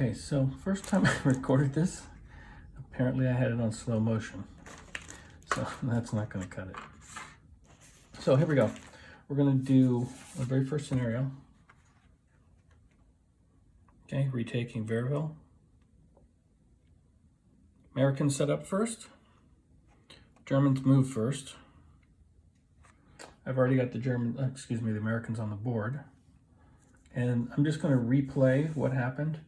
Okay, so first time I recorded this, apparently I had it on slow motion. So that's not going to cut it. So here we go. We're going to do the very first scenario. Okay, retaking Vierville. Americans set up first. Germans move first. I've already got the the Americans on the board. And I'm just going to replay what happened.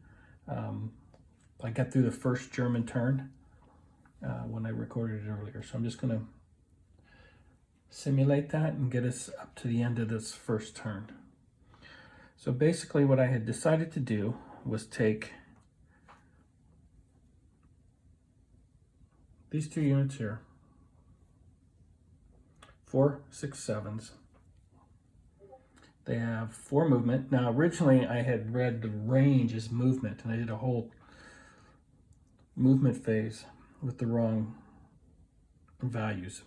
I got through the first German turn when I recorded it earlier. So I'm just going to simulate that and get us up to the end of this first turn. So basically what I had decided to do was take these two units here, 4, 6, 7s. They have 4 movement. Now originally I had read the range as movement, and I did a whole movement phase with the wrong values.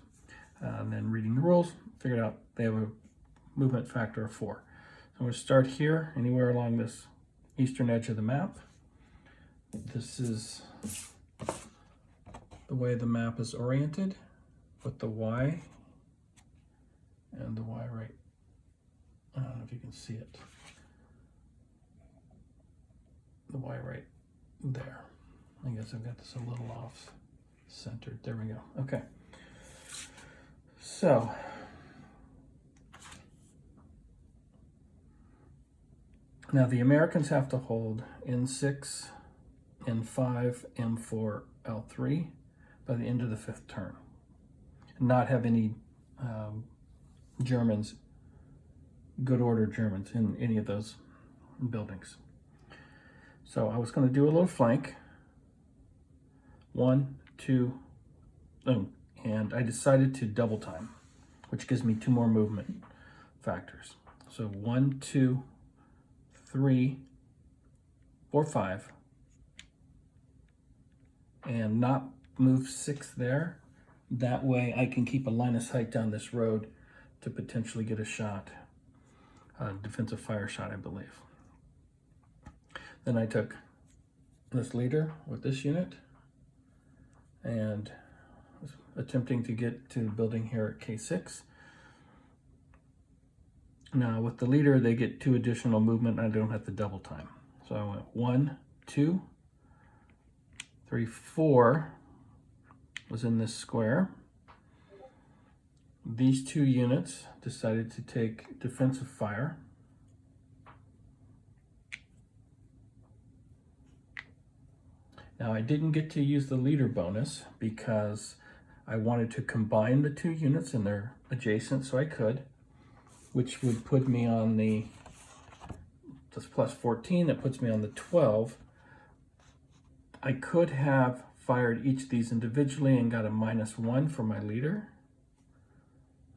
And then reading the rules, figured out they have a movement factor of 4. So I'm going to start here, anywhere along this eastern edge of the map. This is the way the map is oriented, with the Y and the Y right. I don't know if you can see it. The Y right there. I guess I've got this a little off centered. There we go. Okay. So now the Americans have to hold N6, N5, M4, L3 by the end of the 5th turn, and not have any Germans, good order Germans, in any of those buildings. So I was going to do a little flank. 1, 2, and I decided to double time, which gives me 2 more movement factors. So 1, 2, 3, 4, 5, and not move 6 there. That way I can keep a line of sight down this road to potentially get a shot, a defensive fire shot, I believe. Then I took this leader with this unit and was attempting to get to the building here at K6. Now with the leader, they get 2 additional movement, and I don't have to double time. So I went 1, 2, 3, 4 was in this square. These 2 units decided to take defensive fire. Now I didn't get to use the leader bonus because I wanted to combine the 2 units and they're adjacent, so I could, which would put me on this plus 14, that puts me on the 12. I could have fired each of these individually and got a -1 for my leader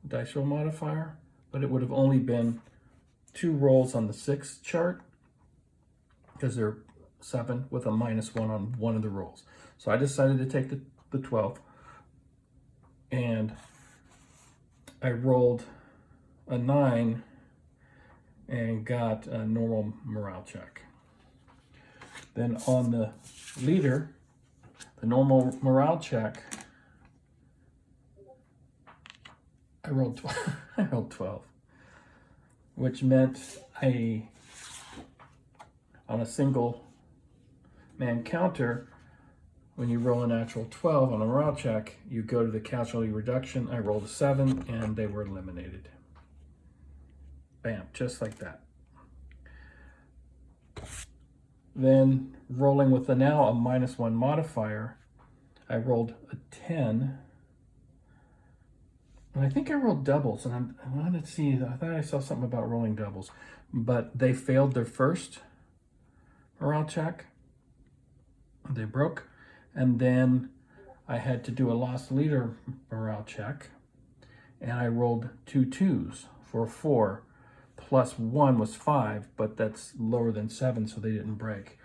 dice roll modifier, but it would have only been 2 rolls on the 6 chart because they're 7 with a -1 on one of the rolls. So I decided to take the 12, and I rolled a 9 and got a normal morale check. Then on the leader, the normal morale check, I rolled 12, which meant on a single man counter, when you roll a natural 12 on a morale check, you go to the casualty reduction. I rolled a 7 and they were eliminated. Bam, just like that. Then rolling with now a -1 modifier, I rolled a 10. And I think I rolled doubles, and I wanted to see, I thought I saw something about rolling doubles, but they failed their first morale check. They broke, and then I had to do a lost leader morale check, and I rolled 2 2s for 4, plus 1 was 5, but that's lower than 7, so they didn't break.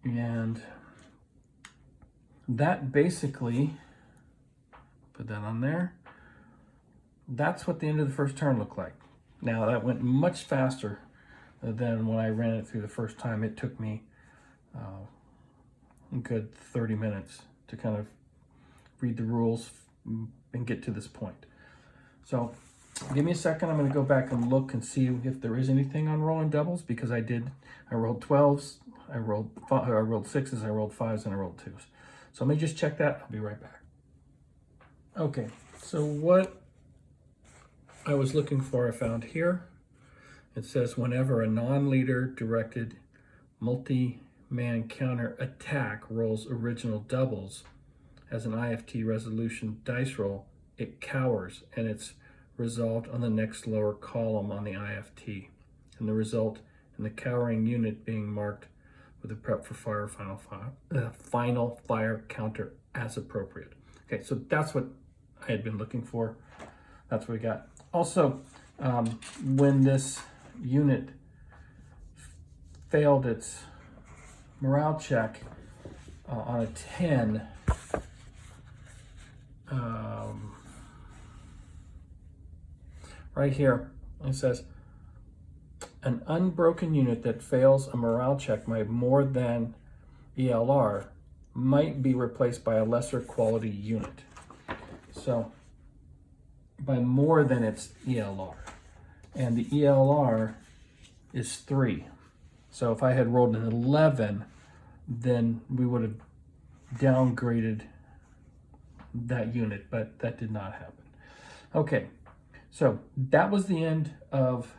And that basically, put that on there, that's what the end of the first turn looked like. Now that went much faster then when I ran it through the first time, it took me a good 30 minutes to kind of read the rules and get to this point. So give me a second. I'm going to go back and look and see if there is anything on rolling doubles, because I rolled 12s, I rolled 6s, I rolled 5s, and I rolled 2s. So let me just check that. I'll be right back. Okay, so what I was looking for I found here. It says whenever a non-leader directed multi-man counter attack rolls original doubles as an IFT resolution dice roll, it cowers and it's resolved on the next lower column on the IFT, and the result in the cowering unit being marked with a prep for fire final fire counter as appropriate. Okay, so that's what I had been looking for. That's what we got. Also, when this unit failed its morale check on a 10, right here it says an unbroken unit that fails a morale check by more than ELR might be replaced by a lesser quality unit. So by more than its ELR, and the ELR is 3. So if I had rolled an 11, then we would have downgraded that unit, but that did not happen. Okay, so that was the end of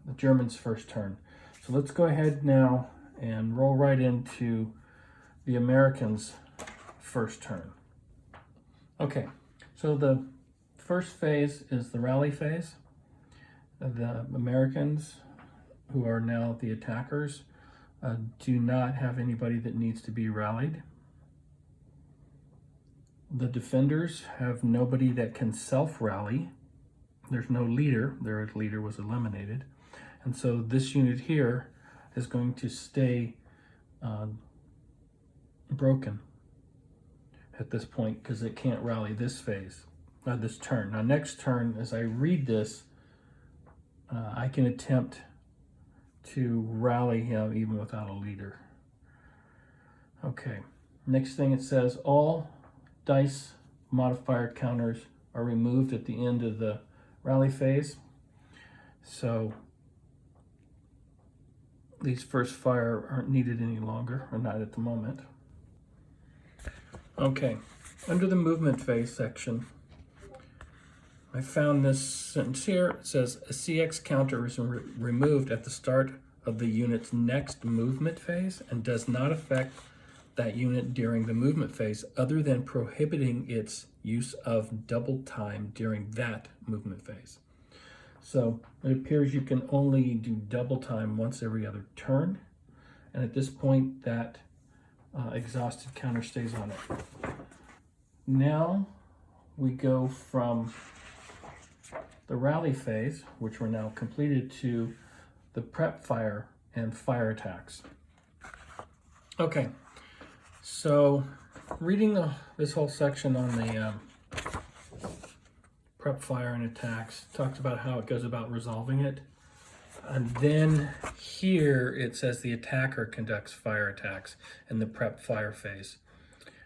the Germans' first turn. So let's go ahead now and roll right into the Americans' first turn. Okay, so the first phase is the rally phase. The Americans, who are now the attackers, do not have anybody that needs to be rallied. The defenders have nobody that can self-rally. There's no leader. Their leader was eliminated. And so this unit here is going to stay broken at this point because it can't rally this phase, this turn. Now next turn, as I read this, I can attempt to rally him even without a leader. Okay, next thing it says, all dice modifier counters are removed at the end of the rally phase. So these first fire aren't needed any longer, or not at the moment. Okay, under the movement phase section, I found this sentence here. It says a CX counter is removed at the start of the unit's next movement phase and does not affect that unit during the movement phase other than prohibiting its use of double time during that movement phase. So it appears you can only do double time once every other turn. And at this point, that exhausted counter stays on it. Now we go from the rally phase, which we're now completed, to the prep fire and fire attacks. Okay, so reading this whole section on the prep fire and attacks talks about how it goes about resolving it. And then here it says the attacker conducts fire attacks in the prep fire phase.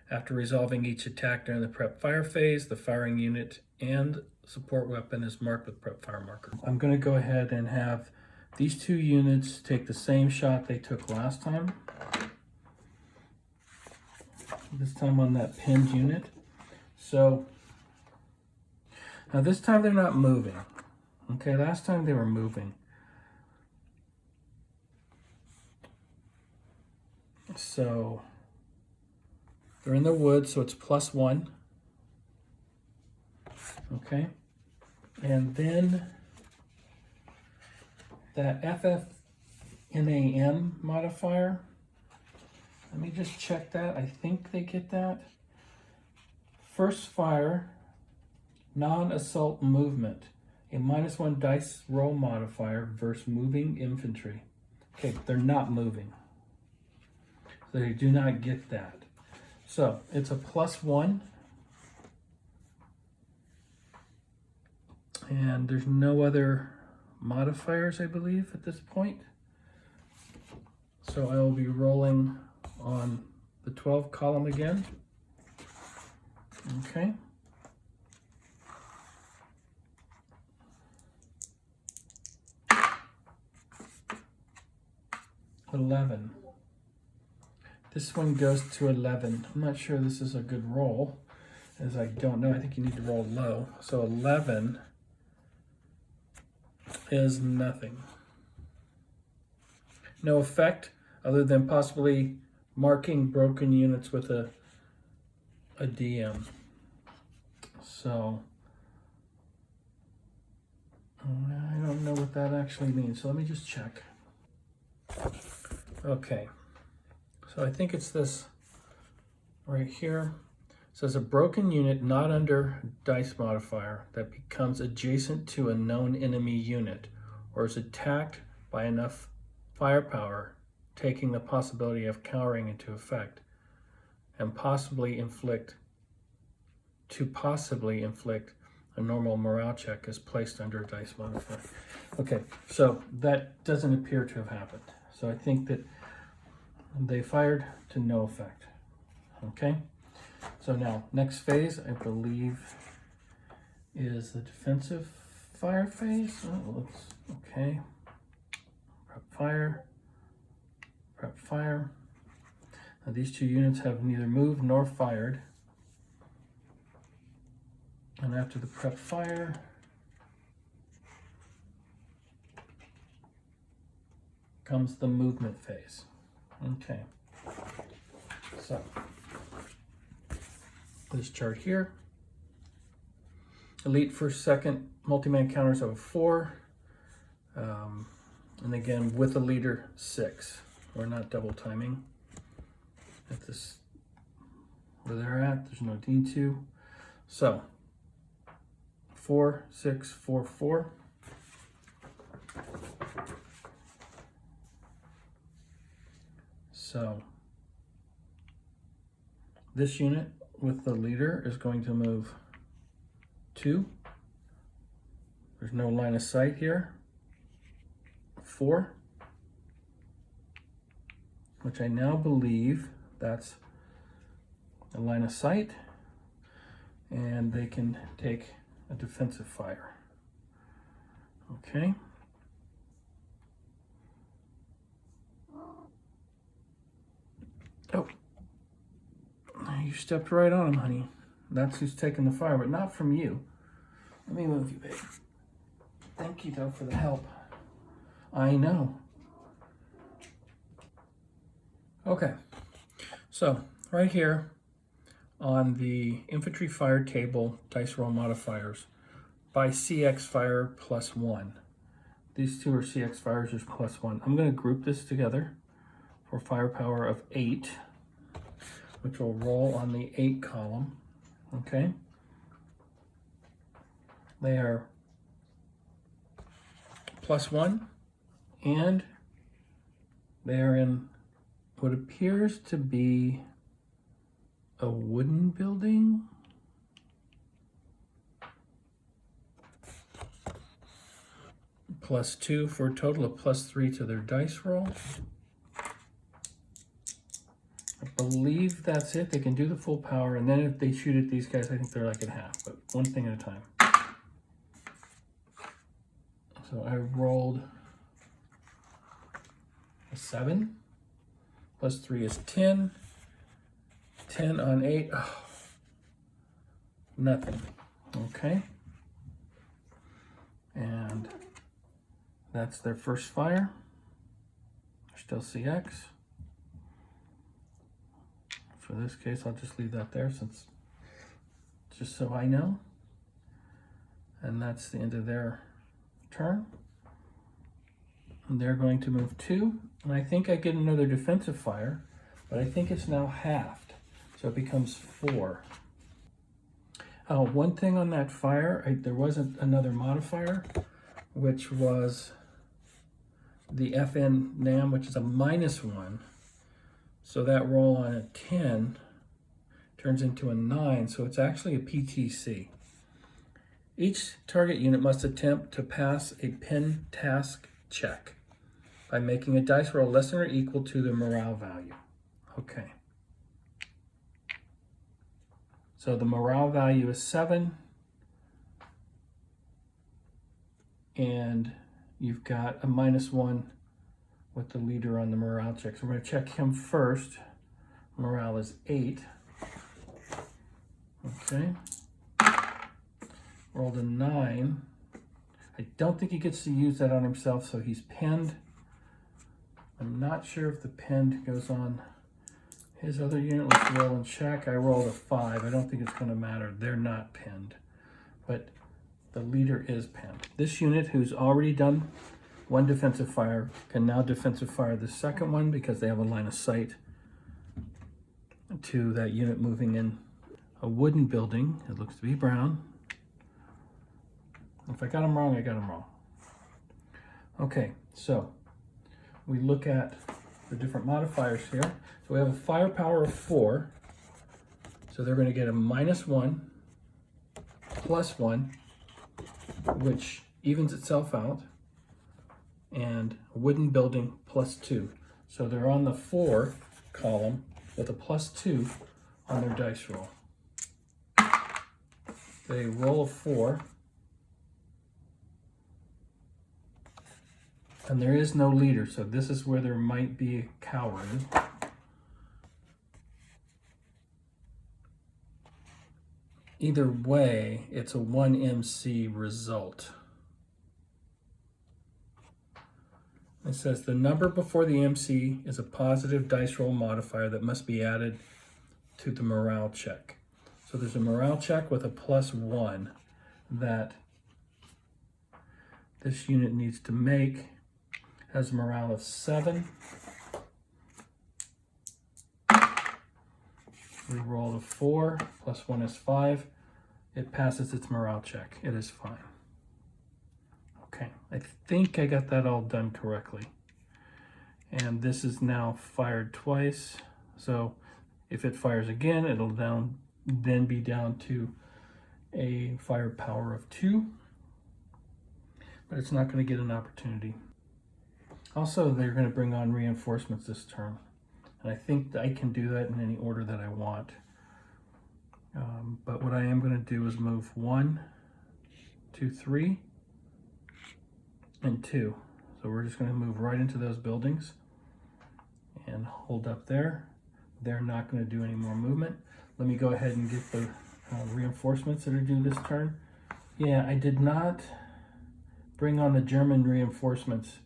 After resolving each attack during the prep fire phase, the firing unit and support weapon is marked with prep fire marker. I'm going to go ahead and have these two units take the same shot they took last time. This time on that pinned unit. So now this time they're not moving. Okay, last time they were moving. So they're in the woods, so it's +1. Okay, and then that FFNAM modifier, let me just check that. I think they get that. First fire, non-assault movement, a -1 dice roll modifier versus moving infantry. Okay, they're not moving. So they do not get that. So it's a +1. And there's no other modifiers, I believe, at this point. So I will be rolling on the 12 column again. Okay. $11. This one goes to 11. I'm not sure this is a good roll, as I don't know. I think you need to roll low. So 11 is nothing. No effect other than possibly marking broken units with a DM. So I don't know what that actually means. So let me just check. Okay. So I think it's this right here. It says a broken unit not under dice modifier that becomes adjacent to a known enemy unit or is attacked by enough firepower, taking the possibility of countering into effect, and possibly inflict a normal morale check is placed under a dice modifier. Okay, so that doesn't appear to have happened. So I think that they fired to no effect. Okay, so now next phase, I believe, is the defensive fire phase. Oh, looks okay. Prep fire, prep fire. Now these two units have neither moved nor fired. And after the prep fire, comes the movement phase. Okay, so this chart here, elite first, second, multi-man counters of 4, and again with a leader 6. We're not double timing at this where they're at. There's no D2, so 4, 6, 4, 4. So this unit with the leader is going to move 2. There's no line of sight here. 4, which I now believe that's a line of sight, and they can take a defensive fire. Okay. Oh, you stepped right on him, honey. That's who's taking the fire, but not from you. Let me move you, babe. Thank you, though, for the help. I know. Okay, so right here on the infantry fire table, dice roll modifiers, by CX fire +1. These two are CX fires, just +1. I'm going to group this together for firepower of 8, which will roll on the 8 column. Okay, they are +1, and they are in what appears to be a wooden building. +2 for a total of +3 to their dice roll. I believe that's it. They can do the full power, and then if they shoot at these guys, I think they're like at half, but one thing at a time. So I rolled a 7. +3 is 10. 10 on 8. Oh, nothing. Okay. And that's their first fire. They're still CX. For this case, I'll just leave that there since, just so I know. And that's the end of their turn. And they're going to move 2. And I think I get another defensive fire, but I think it's now halved. So it becomes 4. One thing on that fire, there wasn't another modifier, which was the FN NAM, which is a -1. So that roll on a 10 turns into a 9, so it's actually a PTC. Each target unit must attempt to pass a pen task check. by making a dice roll less than or equal to the morale value. Okay. So the morale value is 7. And you've got a -1 with the leader on the morale check. So we're going to check him first. Morale is 8. Okay. Rolled a 9. I don't think he gets to use that on himself, so he's pinned. I'm not sure if the pinned goes on his other unit. Let's roll and check. I rolled a 5. I don't think it's going to matter. They're not pinned. But the leader is pinned. This unit, who's already done 1 defensive fire, can now defensive fire the second one because they have a line of sight to that unit moving in a wooden building. It looks to be brown. If I got them wrong, I got them wrong. Okay, so we look at the different modifiers here. So we have a firepower of 4. So they're going to get a -1, +1, which evens itself out, and a wooden building +2. So they're on the 4 column with a +2 on their dice roll. They roll a 4, and there is no leader, so this is where there might be a coward. Either way, it's a 1 MC result. It says the number before the MC is a positive dice roll modifier that must be added to the morale check. So there's a morale check with a +1 that this unit needs to make. Has a morale of 7. We rolled a 4, +1 is 5. It passes its morale check. It is fine. Okay, I think I got that all done correctly. And this is now fired twice. So if it fires again, it'll then be down to a firepower of 2. But it's not going to get an opportunity. Also, they're going to bring on reinforcements this turn. And I think I can do that in any order that I want. But what I am going to do is move 1, 2, 3, and 2. So we're just going to move right into those buildings and hold up there. They're not going to do any more movement. Let me go ahead and get the reinforcements that are due this turn. Yeah, I did not bring on the German reinforcements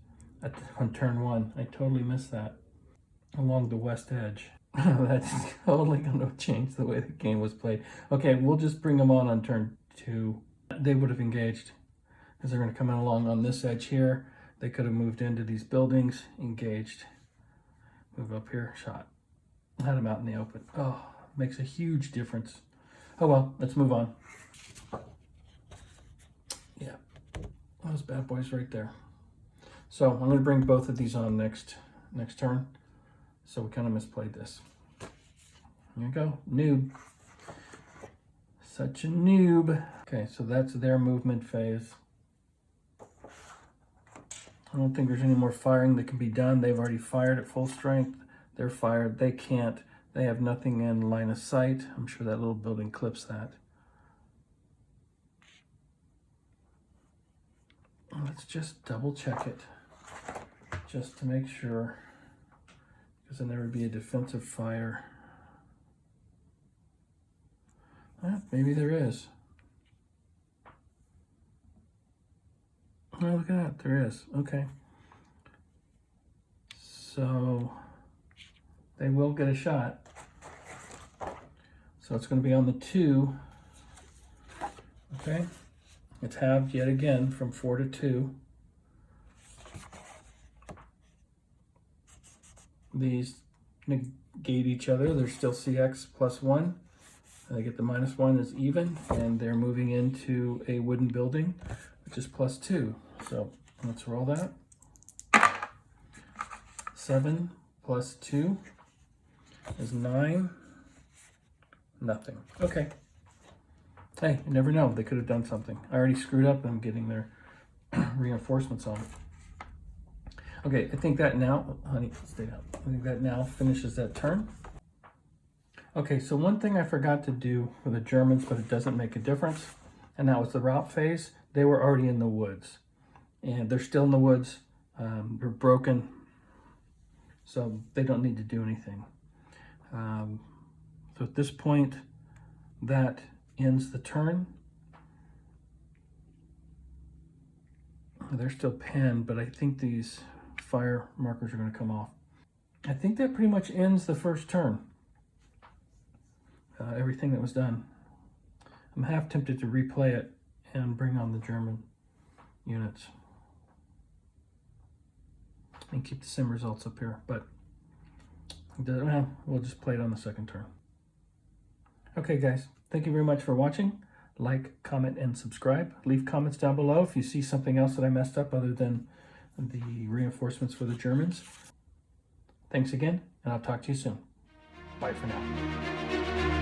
on turn 1. I totally missed that. Along the west edge. That's totally going to change the way the game was played. Okay, we'll just bring them on turn 2. They would have engaged because they're going to come in along on this edge here. They could have moved into these buildings, engaged, move up here, shot. Had them out in the open. Oh, makes a huge difference. Oh well, let's move on. Yeah, those bad boys right there. So I'm going to bring both of these on next turn. So we kind of misplayed this. Here you go, noob. Such a noob. Okay, so that's their movement phase. I don't think there's any more firing that can be done. They've already fired at full strength. They're fired. They can't. They have nothing in line of sight. I'm sure that little building clips that. Let's just double check it. Just to make sure. Because then there would be a defensive fire. Maybe there is. Oh, look at that. There is. Okay. So they will get a shot. So it's going to be on the 2. Okay. It's halved yet again from 4 to 2. These negate each other. They're still CX +1. And they get the -1 is even. And they're moving into a wooden building, which is +2. So let's roll that. 7 + 2 is 9. Nothing. Okay. Hey, you never know. They could have done something. I already screwed up them getting their reinforcements on. Okay, I think that now, honey, stay down. I think that now finishes that turn. Okay, so one thing I forgot to do for the Germans, but it doesn't make a difference, and that was the route phase. They were already in the woods, and they're still in the woods. They're broken, so they don't need to do anything. So at this point, that ends the turn. They're still pinned, but I think these fire markers are going to come off. I think that pretty much ends the first turn. Everything that was done. I'm half tempted to replay it and bring on the German units and keep the sim results up here, but well, we'll just play it on the second turn. Okay guys, thank you very much for watching. Like, comment, and subscribe. Leave comments down below if you see something else that I messed up other than the reinforcements for the Germans. Thanks again, and I'll talk to you soon. Bye for now.